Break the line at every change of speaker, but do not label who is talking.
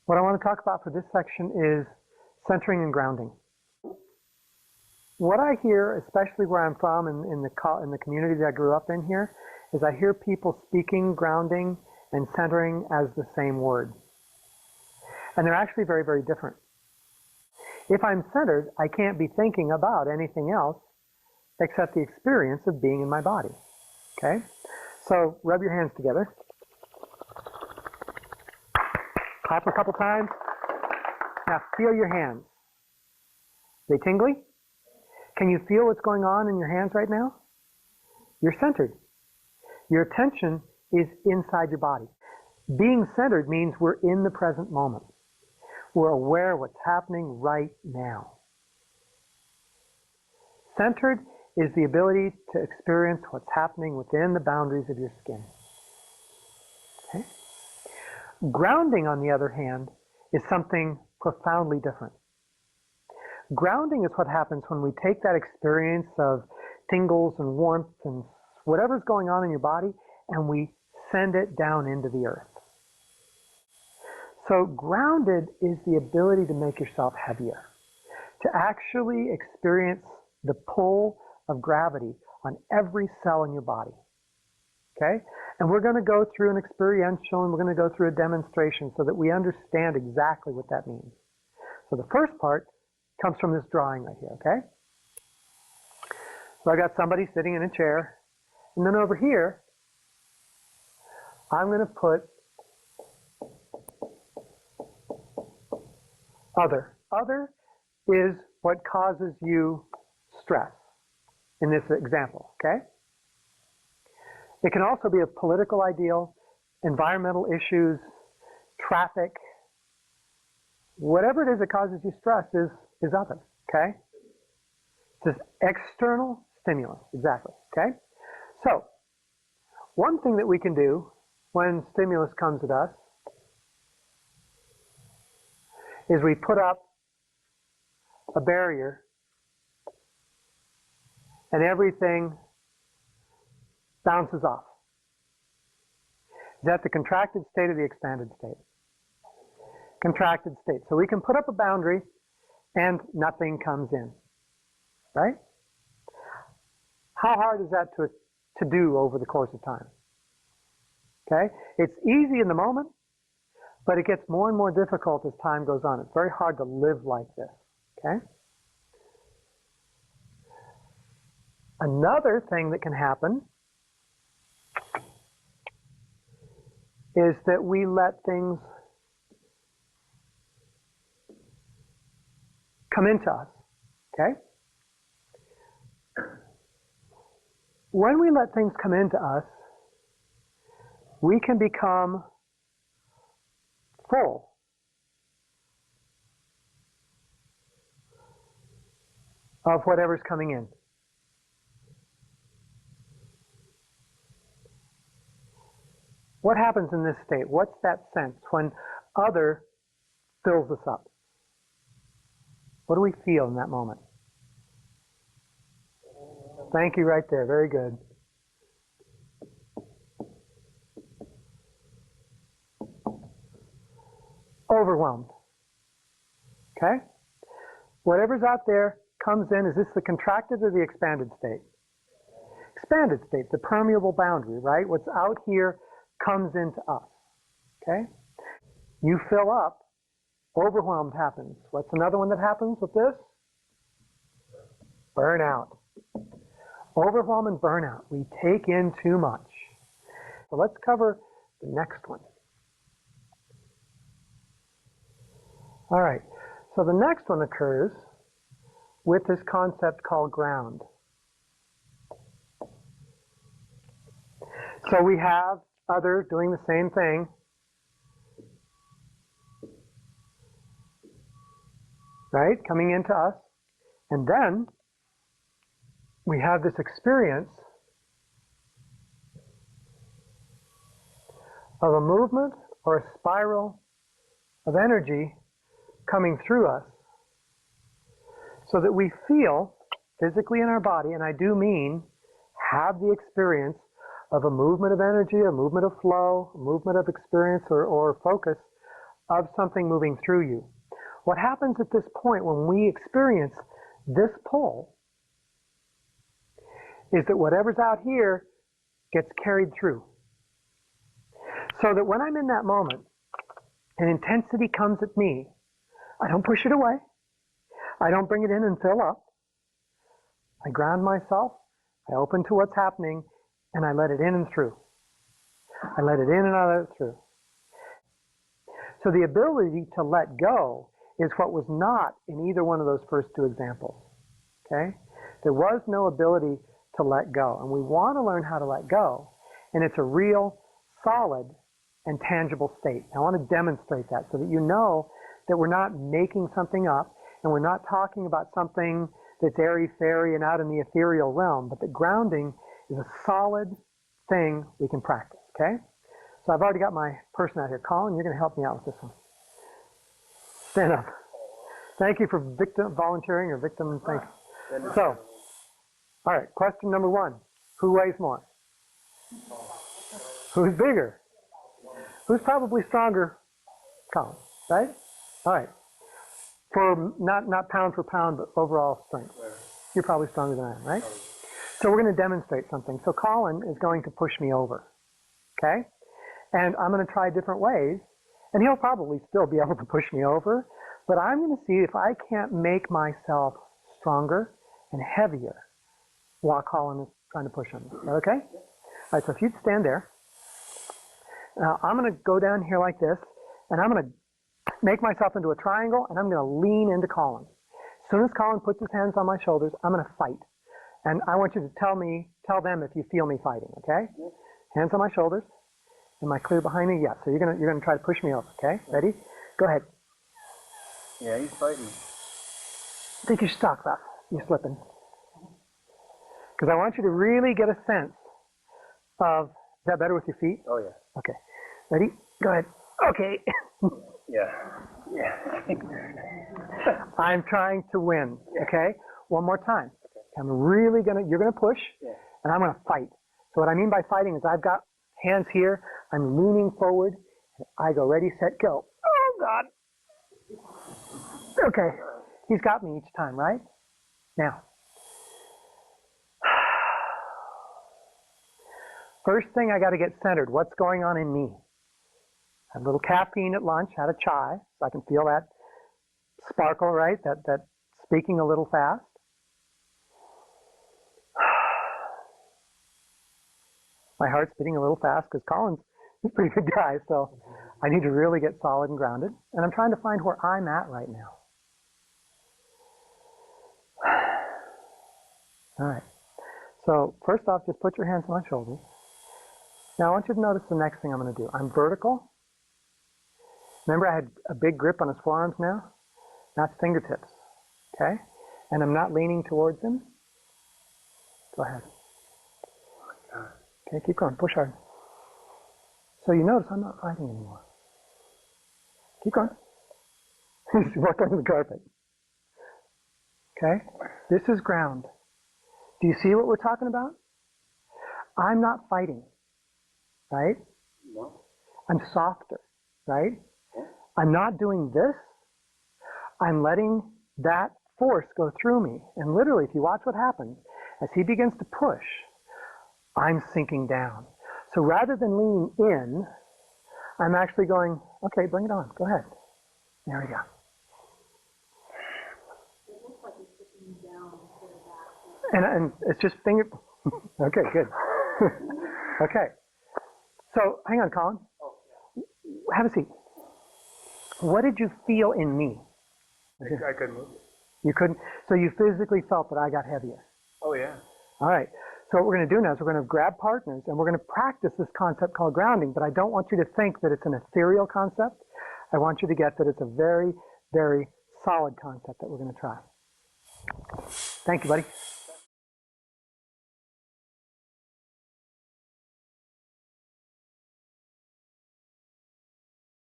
What I want to talk about for this section is centering and grounding. What I hear, especially where I'm from in the community that I grew up in here, is I hear people speaking grounding and centering as the same word. And they're actually very, very different. If I'm centered, I can't be thinking about anything else except the experience of being in my body. Okay? So rub your hands together. Clap a couple times. Now feel your hands. They tingly? Can you feel what's going on in your hands right now? You're centered. Your attention is inside your body. Being centered means we're in the present moment. We're aware of what's happening right now. Centered is the ability to experience what's happening within the boundaries of your skin. Okay? Grounding, on the other hand, is something profoundly different. Grounding is what happens when we take that experience of tingles and warmth and whatever's going on in your body and we send it down into the earth. So grounded is the ability to make yourself heavier, to actually experience the pull of gravity on every cell in your body. Okay? And we're going to go through an experiential and we're going to go through a demonstration so that we understand exactly what that means. So the first part comes from this drawing right here, okay? So I got somebody sitting in a chair, and then over here, I'm going to put other. Other is what causes you stress in this example, okay? It can also be a political ideal, environmental issues, traffic. Whatever it is that causes you stress is other, okay? It's this external stimulus, exactly, okay? So, one thing that we can do when stimulus comes at us is we put up a barrier and everything bounces off. Is that the contracted state or the expanded state? Contracted state. So we can put up a boundary and nothing comes in, right? How hard is that to do over the course of time? Okay? It's easy in the moment, but it gets more and more difficult as time goes on. It's very hard to live like this, okay? Another thing that can happen is that we let things come into us, okay? When we let things come into us, we can become full of whatever's coming in. What happens in this state? What's that sense when other fills us up? What do we feel in that moment? Thank you right there. Very good. Overwhelmed. Okay? Whatever's out there comes in. Is this the contracted or the expanded state? Expanded state, the permeable boundary, right? What's out here comes into us. Okay? You fill up, overwhelmed happens. What's another one that happens with this? Burnout. Overwhelm and burnout. We take in too much. So let's cover the next one. All right. So the next one occurs with this concept called ground. So we have other doing the same thing. Right? Coming into us. And then we have this experience of a movement or a spiral of energy coming through us so that we feel physically in our body, and I do mean have the experience of a movement of energy, a movement of flow, a movement of experience or focus of something moving through you. What happens at this point when we experience this pull is that whatever's out here gets carried through. So that when I'm in that moment, and intensity comes at me, I don't push it away. I don't bring it in and fill up. I ground myself, I open to what's happening, and I let it in and through. I let it in and I let it through. So the ability to let go is what was not in either one of those first two examples. Okay? There was no ability to let go. And we want to learn how to let go. And it's a real, solid, and tangible state. I want to demonstrate that so that you know that we're not making something up and we're not talking about something that's airy-fairy and out in the ethereal realm, but that grounding is a solid thing we can practice, okay? So I've already got my person out here. Colin, you're going to help me out with this one. Stand up. Thank you for volunteering or victim. Thank you. So, all right, question number one. Who weighs more? Who's bigger? Who's probably stronger? Colin, right? All right. For not pound for pound, but overall strength. You're probably stronger than I am, right? So we're going to demonstrate something. So Colin is going to push me over, okay? And I'm going to try different ways, and he'll probably still be able to push me over, but I'm going to see if I can't make myself stronger and heavier while Colin is trying to push on me. Is that okay? All right, so if you'd stand there. Now I'm going to go down here like this, and I'm going to make myself into a triangle, and I'm going to lean into Colin. As soon as Colin puts his hands on my shoulders, I'm going to fight. And I want you to tell them if you feel me fighting, okay? Hands on my shoulders. Am I clear behind me? Yes. So you're gonna try to push me over, okay? Ready? Go ahead.
Yeah, he's fighting.
Take your socks off. You're slipping. Because I want you to really get a sense of, is that better with your feet?
Oh, yeah.
Okay. Ready? Go ahead. Okay.
Yeah. Yeah.
I'm trying to win, okay? One more time. You're gonna push, and I'm gonna fight. So what I mean by fighting is I've got hands here, I'm leaning forward, and I go ready, set, go. Oh God. Okay, he's got me each time, right? Now, first thing I gotta get centered, what's going on in me? Had a little caffeine at lunch, had a chai, so I can feel that sparkle, right? That speaking a little fast. My heart's beating a little fast because Colin's a pretty good guy, so I need to really get solid and grounded. And I'm trying to find where I'm at right now. All right. So first off, just put your hands on my shoulders. Now I want you to notice the next thing I'm going to do. I'm vertical. Remember I had a big grip on his forearms now? That's fingertips. Okay? And I'm not leaning towards him. Go ahead. Okay, keep going. Push hard. So you notice I'm not fighting anymore. Keep going. Walk under the carpet. Okay? This is ground. Do you see what we're talking about? I'm not fighting. Right?
No.
I'm softer. Right? I'm not doing this. I'm letting that force go through me. And literally, if you watch what happens, as he begins to push, I'm sinking down. So rather than leaning in, I'm actually going, okay, bring it on. Go ahead. There we go.
It looks like you're sitting down instead of back.
And it's just finger. Okay, good. Okay. So hang on, Colin. Have a seat. What did you feel in me?
I couldn't move it.
You couldn't. So you physically felt that I got heavier.
Oh, yeah.
All right. So what we're going to do now is we're going to grab partners and we're going to practice this concept called grounding, but I don't want you to think that it's an ethereal concept. I want you to get that it's a very, very solid concept that we're going to try. Thank you, buddy.